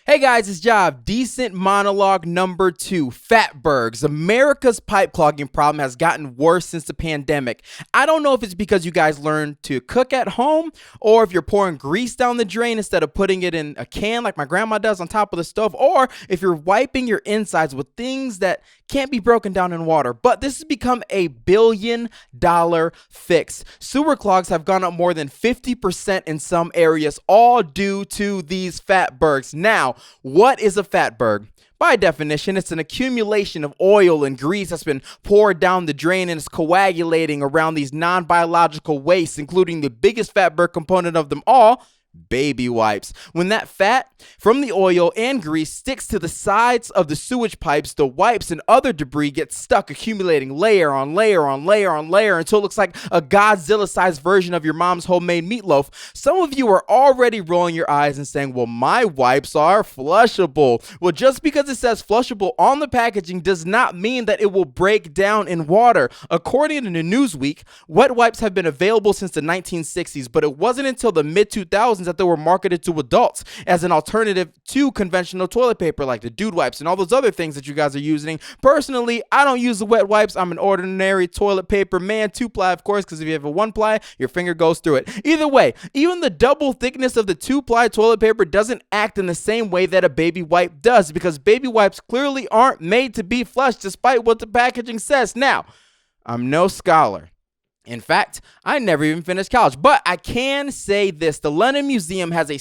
Hey guys, it's Job. Decent monologue number 2. Fatbergs. America's pipe clogging problem has gotten worse since the pandemic. I don't know if it's because you guys learned to cook at home or if you're pouring grease down the drain instead of putting it in a can like my grandma does on top of the stove, or if you're wiping your insides with things that can't be broken down in water. But this has become a billion-dollar fix. Sewer clogs have gone up more than 50% in some areas, all due to these fatbergs. Now, what is a fatberg? By definition, it's an accumulation of oil and grease that's been poured down the drain and is coagulating around these non-biological wastes, including the biggest fatberg component of them all, baby wipes. When that fat from the oil and grease sticks to the sides of the sewage pipes, the wipes and other debris get stuck, accumulating layer on layer on layer on layer until it looks like a Godzilla-sized version of your mom's homemade meatloaf. Some of you are already rolling your eyes and saying, well, my wipes are flushable. Well, just because it says flushable on the packaging does not mean that it will break down in water. According to Newsweek, wet wipes have been available since the 1960s, but it wasn't until the mid-2000s that they were marketed to adults as an alternative to conventional toilet paper like the dude wipes and all those other things that you guys are using. Personally, I don't use the wet wipes. I'm an ordinary toilet paper man, 2-ply of course, because if you have a 1-ply, your finger goes through it. Either way, even the double thickness of the 2-ply toilet paper doesn't act in the same way that a baby wipe does, because baby wipes clearly aren't made to be flushed despite what the packaging says. Now, I'm no scholar. In fact, I never even finished college, but I can say this. The London Museum has a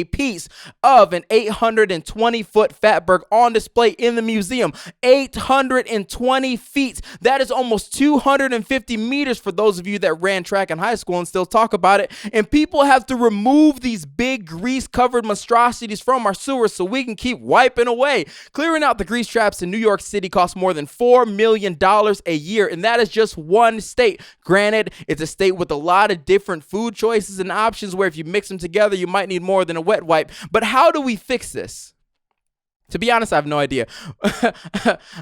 piece of an 820-foot fatberg on display in the museum. 820 feet. That is almost 250 meters for those of you that ran track in high school and still talk about it. And people have to remove these big grease-covered monstrosities from our sewers so we can keep wiping away. Clearing out the grease traps in New York City costs more than $4 million a year, and that is just one state. Granted, it's a state with a lot of different food choices and options where if you mix them together, you might need more than a wet wipe. But how do we fix this? To be honest, I have no idea.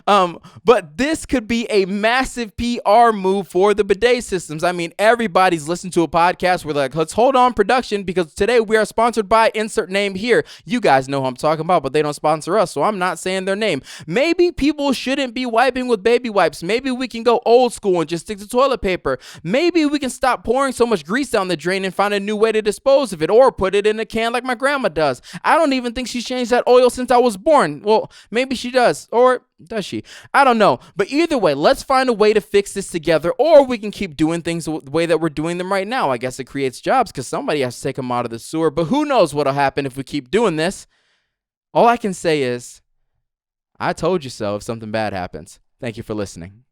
But this could be a massive PR move for the bidet systems. I mean, everybody's listened to a podcast where like, let's hold on production because today we are sponsored by insert name here. You guys know who I'm talking about, but they don't sponsor us, so I'm not saying their name. Maybe people shouldn't be wiping with baby wipes. Maybe we can go old school and just stick to toilet paper. Maybe we can stop pouring so much grease down the drain and find a new way to dispose of it, or put it in a can like my grandma does. I don't even think she's changed that oil since I was born. Well, maybe she does, or does she? I don't know. But either way, let's find a way to fix this together, or we can keep doing things the way that we're doing them right now. I guess it creates jobs because somebody has to take them out of the sewer, but who knows what'll happen if we keep doing this. All I can say is, I told you so if something bad happens. Thank you for listening.